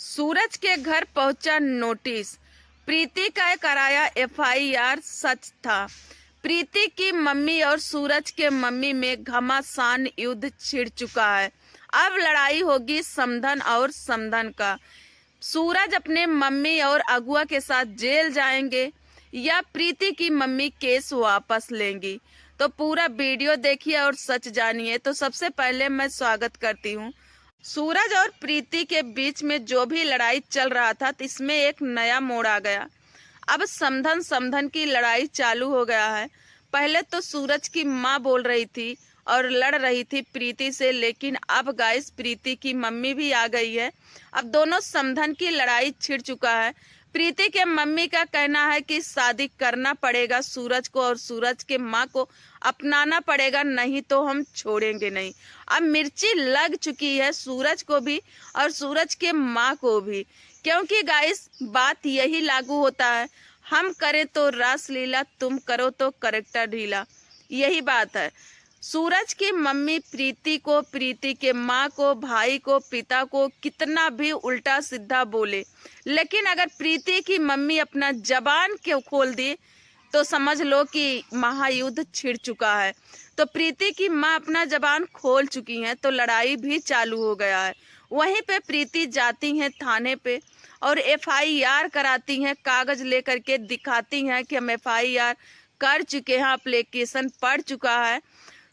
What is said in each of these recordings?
सूरज के घर पहुंचा नोटिस। प्रीति का कराया एफआईआर। सच था, प्रीति की मम्मी और सूरज के मम्मी में घमासान युद्ध छिड़ चुका है। अब लड़ाई होगी समधन और समधन का। सूरज अपने मम्मी और अगुआ के साथ जेल जाएंगे या प्रीति की मम्मी केस वापस लेंगी। तो पूरा वीडियो देखिए और सच जानिए। तो सबसे पहले मैं स्वागत करती हूँ। सूरज और प्रीति के बीच में जो भी लड़ाई चल रहा था, तो इसमें एक नया मोड़ आ गया। अब समधन समधन की लड़ाई चालू हो गया है। पहले तो सूरज की माँ बोल रही थी और लड़ रही थी प्रीति से, लेकिन अब गाइस प्रीति की मम्मी भी आ गई है। अब दोनों समधन की लड़ाई छिड़ चुका है। प्रीति के मम्मी का कहना है कि शादी करना पड़ेगा सूरज को और सूरज के माँ को अपनाना पड़ेगा, नहीं तो हम छोड़ेंगे नहीं। अब मिर्ची लग चुकी है सूरज को भी और सूरज के माँ को भी, क्योंकि गाइस बात यही लागू होता है, हम करें तो रास लीला, तुम करो तो करेक्टर ढीला। यही बात है। सूरज की मम्मी प्रीति को, प्रीति के माँ को, भाई को, पिता को कितना भी उल्टा सीधा बोले, लेकिन अगर प्रीति की मम्मी अपना जबान क्यों खोल दी तो समझ लो कि महायुद्ध छिड़ चुका है। तो प्रीति की माँ अपना जबान खोल चुकी हैं, तो लड़ाई भी चालू हो गया है। वहीं पे प्रीति जाती हैं थाने पे और एफआईआर कराती हैं, कागज लेकर के दिखाती हैं कि हम एफआईआर कर चुके हैं, एप्लीकेशन पड़ चुका है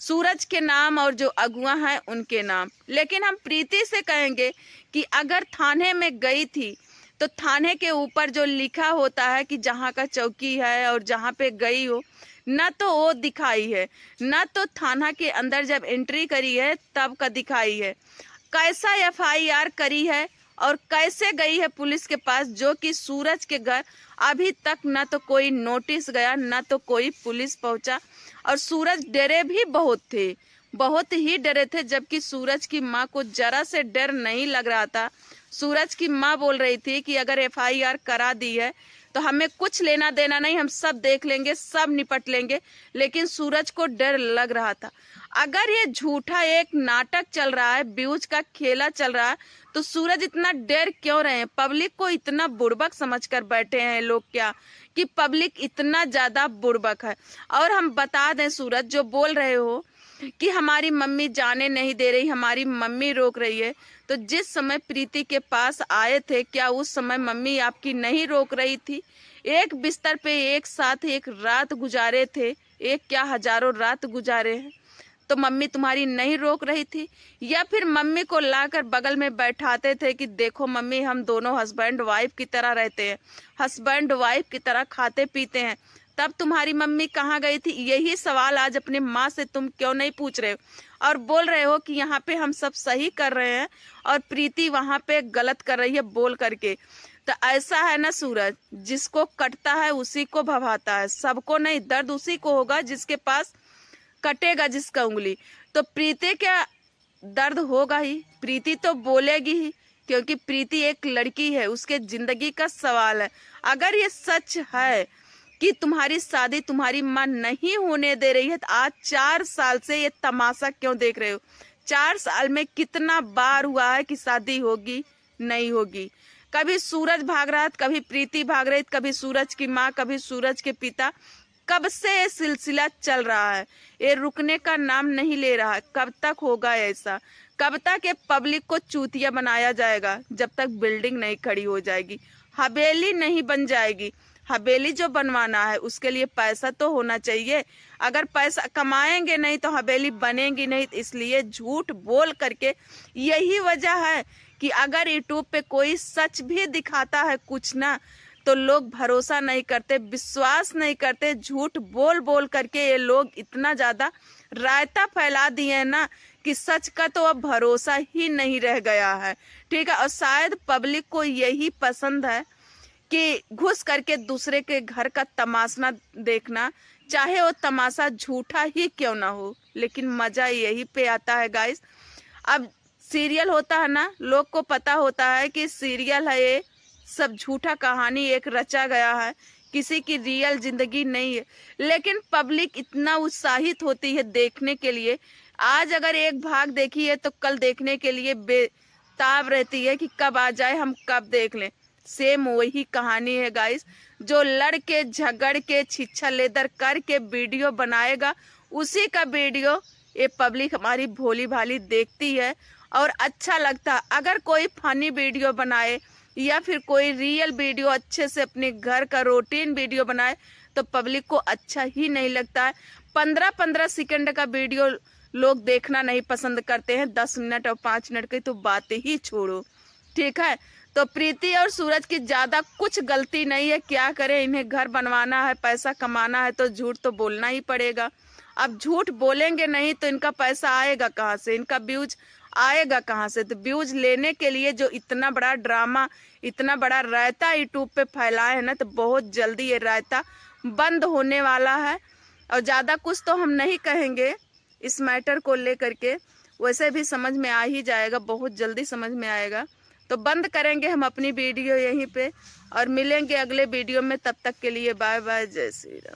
सूरज के नाम और जो अगुआ हैं उनके नाम। लेकिन हम प्रीति से कहेंगे कि अगर थाने में गई थी तो थाने के ऊपर जो लिखा होता है कि जहाँ का चौकी है और जहाँ पे गई हो, ना तो वो दिखाई है, ना तो थाना के अंदर जब एंट्री करी है तब का दिखाई है। कैसा एफआईआर करी है और कैसे गई है पुलिस के पास, जो कि सूरज के घर अभी तक ना तो कोई नोटिस गया, ना तो कोई पुलिस पहुंचा। और सूरज डरे भी बहुत थे, बहुत ही डरे थे, जबकि सूरज की माँ को जरा से डर नहीं लग रहा था। सूरज की माँ बोल रही थी कि अगर एफआईआर करा दी है तो हमें कुछ लेना देना नहीं, हम सब देख लेंगे, सब निपट लेंगे। लेकिन सूरज को डर लग रहा था। अगर ये झूठा एक नाटक चल रहा है, व्यूज का खेला चल रहा है, तो सूरज इतना डर क्यों रहे हैं? पब्लिक को इतना बुड़बक समझकर बैठे हैं लोग क्या, कि पब्लिक इतना ज्यादा बुड़बक है। और हम बता दें, सूरज जो बोल रहे हो कि हमारी मम्मी जाने नहीं दे रही, हमारी मम्मी रोक रही है, तो जिस समय प्रीति के पास आए थे, क्या उस समय मम्मी आपकी नहीं रोक रही थी? एक बिस्तर पे एक साथ एक रात गुजारे थे, एक क्या हजारों रात गुजारे हैं, तो मम्मी तुम्हारी नहीं रोक रही थी? या फिर मम्मी को लाकर बगल में बैठाते थे कि देखो मम्मी, हम दोनों हस्बैंड वाइफ की तरह रहते हैं, हस्बैंड वाइफ की तरह खाते पीते हैं, तब तुम्हारी मम्मी कहाँ गई थी? यही सवाल आज अपने माँ से तुम क्यों नहीं पूछ रहे हो और बोल रहे हो कि यहाँ पे हम सब सही कर रहे हैं और प्रीति वहाँ पे गलत कर रही है बोल करके। तो ऐसा है ना सूरज, जिसको कटता है उसी को भभाता है, सबको नहीं, दर्द उसी को होगा जिसके पास कटेगा जिसका उंगली। तो प्रीति क्या दर्द होगा ही, प्रीति तो बोलेगी ही, क्योंकि प्रीति एक लड़की है, उसके जिंदगी का सवाल है। अगर ये सच है कि तुम्हारी शादी तुम्हारी माँ नहीं होने दे रही है, तो आज 4 साल से ये तमाशा क्यों देख रहे हो? 4 साल में कितना बार हुआ है कि शादी होगी नहीं होगी? कभी सूरज भाग रहा है, कभी प्रीति भाग रही, कभी सूरज की माँ, कभी सूरज के पिता। कब से ये सिलसिला चल रहा है, ये रुकने का नाम नहीं ले रहा है। कब तक होगा ऐसा? कब तक ये पब्लिक को चूतिया बनाया जाएगा? जब तक बिल्डिंग नहीं खड़ी हो जाएगी, हवेली नहीं बन जाएगी। हवेली जो बनवाना है उसके लिए पैसा तो होना चाहिए। अगर पैसा कमाएंगे नहीं तो हवेली बनेगी नहीं। इसलिए झूठ बोल करके, यही वजह है कि अगर यूट्यूब पे कोई सच भी दिखाता है कुछ ना, तो लोग भरोसा नहीं करते, विश्वास नहीं करते। झूठ बोल बोल करके ये लोग इतना ज्यादा रायता फैला दिए हैं ना कि सच का तो अब भरोसा ही नहीं रह गया है। ठीक है, और शायद पब्लिक को यही पसंद है कि घुस करके दूसरे के घर का तमाशा देखना, चाहे वो तमाशा झूठा ही क्यों ना हो, लेकिन मजा यही पे आता है गाइस। अब सीरियल होता है ना, लोग को पता होता है कि सीरियल है, ये सब झूठा कहानी एक रचा गया है, किसी की रियल जिंदगी नहीं है। लेकिन पब्लिक इतना उत्साहित होती है देखने के लिए। आज अगर एक भाग देखी है तो कल देखने के लिए ताब रहती है कि कब आ जाए, हम कब देख लें। सेम वही कहानी है गाइस, जो लड़ के झगड़ के छिछा लेदर करके वीडियो बनाएगा, उसी का वीडियो ये पब्लिक हमारी भोली भाली देखती है और अच्छा लगता है। अगर कोई फनी वीडियो बनाए या फिर कोई रियल वीडियो अच्छे से अपने घर का रूटीन वीडियो बनाए तो पब्लिक को अच्छा ही नहीं लगता है। 15-15 सेकंड का वीडियो लोग देखना नहीं पसंद करते हैं, 10 मिनट और 5 मिनट की तो बातें ही छोड़ो, ठीक है। तो प्रीति और सूरज की ज़्यादा कुछ गलती नहीं है, क्या करें, इन्हें घर बनवाना है, पैसा कमाना है तो झूठ तो बोलना ही पड़ेगा। अब झूठ बोलेंगे नहीं तो इनका पैसा आएगा कहाँ से, इनका व्यूज आएगा कहाँ से। तो व्यूज लेने के लिए जो इतना बड़ा ड्रामा, इतना बड़ा रायता यूट्यूब पे फैलाए है ना, तो बहुत जल्दी ये रायता बंद होने वाला है। और ज़्यादा कुछ तो हम नहीं कहेंगे इस मैटर को लेकर के, वैसे भी समझ में आ ही जाएगा, बहुत जल्दी समझ में आएगा। तो बंद करेंगे हम अपनी वीडियो यहीं पे और मिलेंगे अगले वीडियो में। तब तक के लिए बाय बाय, जय श्री राम।